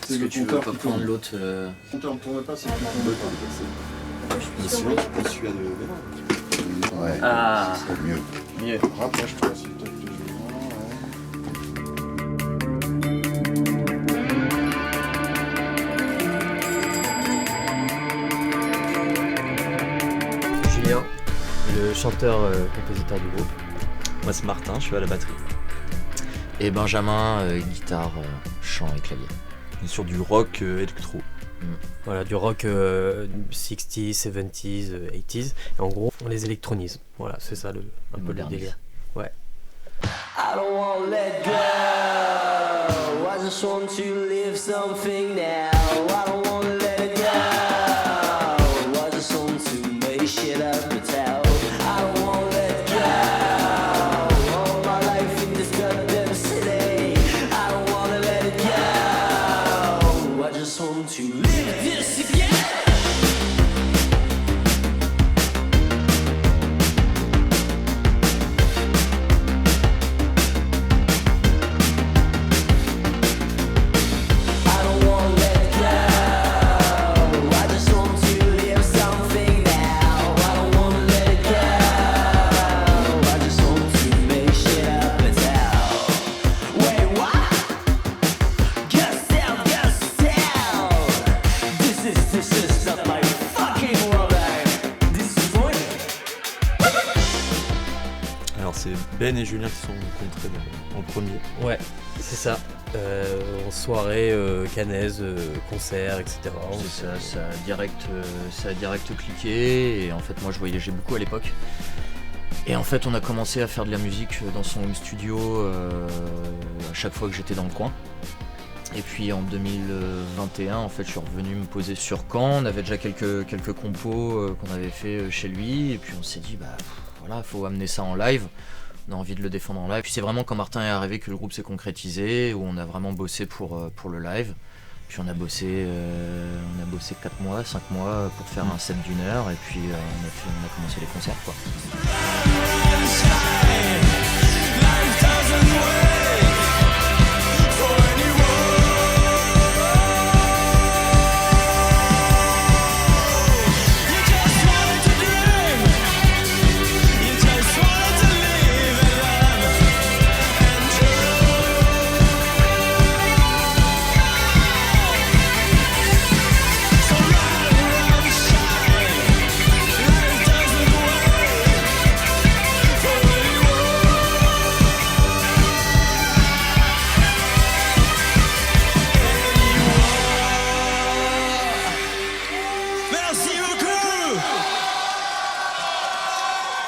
Est-ce que tu veux pas prendre l'autre Le compteur ne tourne pas, c'est plus tombé par le PC. C'est vrai qu'il peut celui-là de devant. Ouais, Ah, c'est mieux. mieux. Rapproche-toi s'il te plaît. Julien, le chanteur-compositeur du groupe. Moi c'est Martin, je suis à la batterie. Et Benjamin, guitare, chant et clavier. On est sur du rock électro. Voilà, du rock 60s, 70s, 80s. Et en gros, on les électronise. Voilà, c'est ça un peu le Modernise. délire. Ouais. I don't wanna let go. I just want to live something now. I don't wanna let it go. I just want to make shit up the town. I don't wanna let go. All my life in this goddamn city. I don't wanna let it go. I just want to live this again. Alors c'est Ben et Julien qui se sont rencontrés en premier. Ouais, c'est ça. En soirée, canaise, concert, etc. C'est ça, ça a direct cliqué. Et en fait, moi, je voyageais beaucoup à l'époque. Et en fait, on a commencé à faire de la musique dans son home studio à chaque fois que j'étais dans le coin. Et puis en 2021, en fait, je suis revenu me poser sur Caen. On avait déjà quelques compos qu'on avait fait chez lui. Et puis on s'est dit, voilà, faut amener ça en live. On a envie de le défendre en live. Puis c'est vraiment quand Martin est arrivé que le groupe s'est concrétisé, où on a vraiment bossé pour le live. Puis on a bossé 4 mois, 5 mois pour faire un set d'une heure. Et puis on a commencé les concerts, quoi.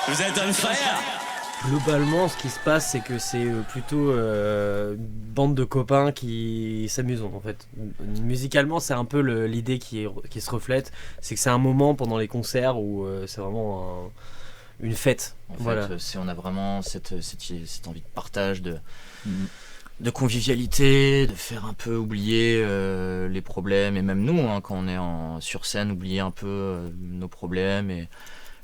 Vous êtes on fire. Globalement, ce qui se passe, c'est que c'est plutôt une bande de copains qui s'amusent en fait. Musicalement, c'est un peu l'idée qui se reflète. C'est que c'est un moment pendant les concerts où c'est vraiment une fête. En Voilà. fait, on a vraiment cette envie de partage, de convivialité, de faire un peu oublier les problèmes. Et même nous, quand on est sur scène, oublier un peu nos problèmes et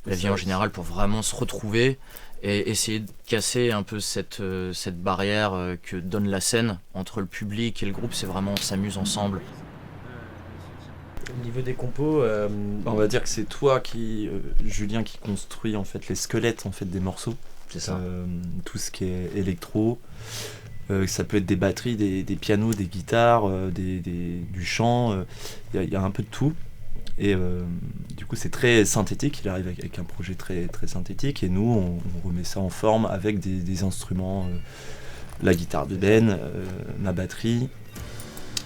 la vie en général pour vraiment se retrouver et essayer de casser un peu cette barrière que donne la scène entre le public et le groupe. C'est vraiment, on s'amuse ensemble. Au niveau des compos, On va dire que c'est toi Julien, qui construit en fait les squelettes en fait des morceaux. C'est ça. Tout ce qui est électro. Ça peut être des batteries, des pianos, des guitares, du chant. Il y a un peu de tout. Et du coup c'est très synthétique, il arrive avec un projet très, très synthétique et nous on remet ça en forme avec des instruments, la guitare de Ben, ma batterie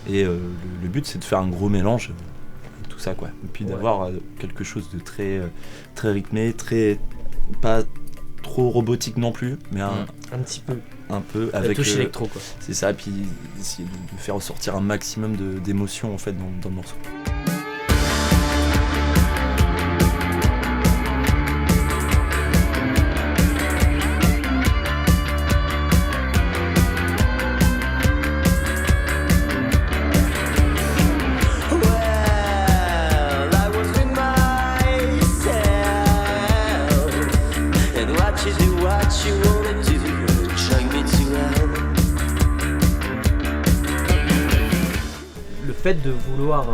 et le but c'est de faire un gros mélange de tout ça quoi. Et puis d'avoir quelque chose de très, très rythmé, très pas trop robotique non plus, mais un petit peu. Un peu La avec touche électro quoi. C'est ça, puis essayer de faire ressortir un maximum d'émotions en fait dans le morceau. fait de vouloir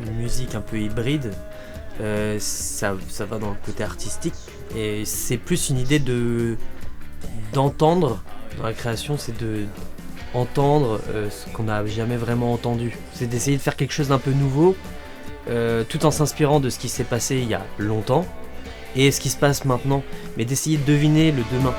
une musique un peu hybride, ça va dans le côté artistique et c'est plus une idée d'entendre dans la création, c'est de entendre ce qu'on n'a jamais vraiment entendu. C'est d'essayer de faire quelque chose d'un peu nouveau, tout en s'inspirant de ce qui s'est passé il y a longtemps et ce qui se passe maintenant, mais d'essayer de deviner le demain.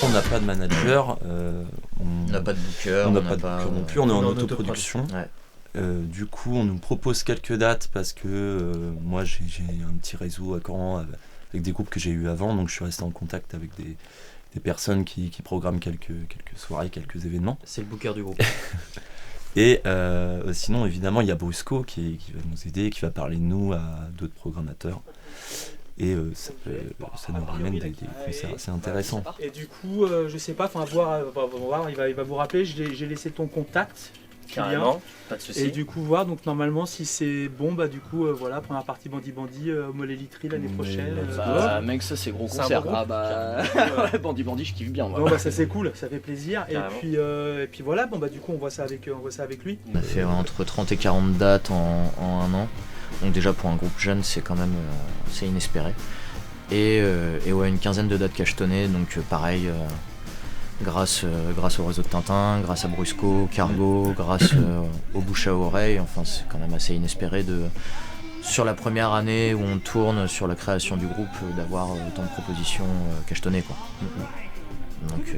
On n'a pas de manager, On n'a pas de booker, on n'a pas de booker non plus, on est en autoproduction. Ouais. Du coup, on nous propose quelques dates parce que moi j'ai un petit réseau à Caen avec des groupes que j'ai eu avant, donc je suis resté en contact avec des personnes qui programment quelques soirées, quelques événements. C'est le booker du groupe. Et sinon, évidemment, il y a Brusco qui va nous aider, qui va parler de nous à d'autres programmateurs. Et ça nous ramène des concerts assez intéressants. Et du coup, je sais pas, on va voir, il va vous rappeler, j'ai laissé ton contact. Carrément, pas de soucis. Et du coup, voir, donc normalement, si c'est bon, bah du coup, voilà, première partie Bandi Mollet Litry l'année prochaine. Mec, ça c'est gros C'est un concert. bon groupe. Ah bah, Bandi, je kiffe bien. Moi. Bon, bah ça c'est cool, ça fait plaisir. Et Carrément. puis voilà, bon bah du coup, on voit ça avec lui. On a fait entre 30 et 40 dates en un an. Donc déjà pour un groupe jeune, c'est quand même c'est inespéré. Et ouais, une quinzaine de dates cachetonnées, donc pareil, grâce au réseau de Tintin, grâce à Brusco, Cargo, grâce au bouche à oreille, enfin c'est quand même assez inespéré sur la première année où on tourne sur la création du groupe, d'avoir autant de propositions cachetonnées quoi. Donc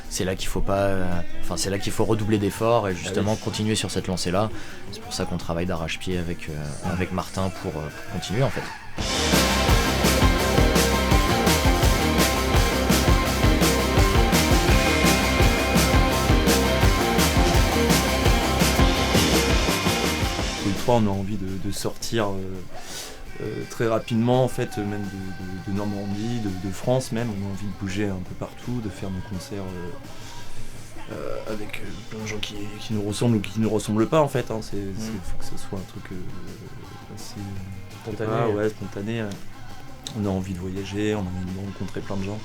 c'est là qu'il faut c'est là qu'il faut redoubler d'efforts et justement continuer sur cette lancée là. C'est pour ça qu'on travaille d'arrache-pied avec Martin pour continuer en fait. On a envie de sortir très rapidement en fait, même de Normandie, de France même. On a envie de bouger un peu partout, de faire nos concerts avec plein de gens qui nous ressemblent ou qui ne nous ressemblent pas en fait. Hein. Faut que ce soit un truc assez spontané. Spontané. On a envie de voyager, on a envie de rencontrer plein de gens.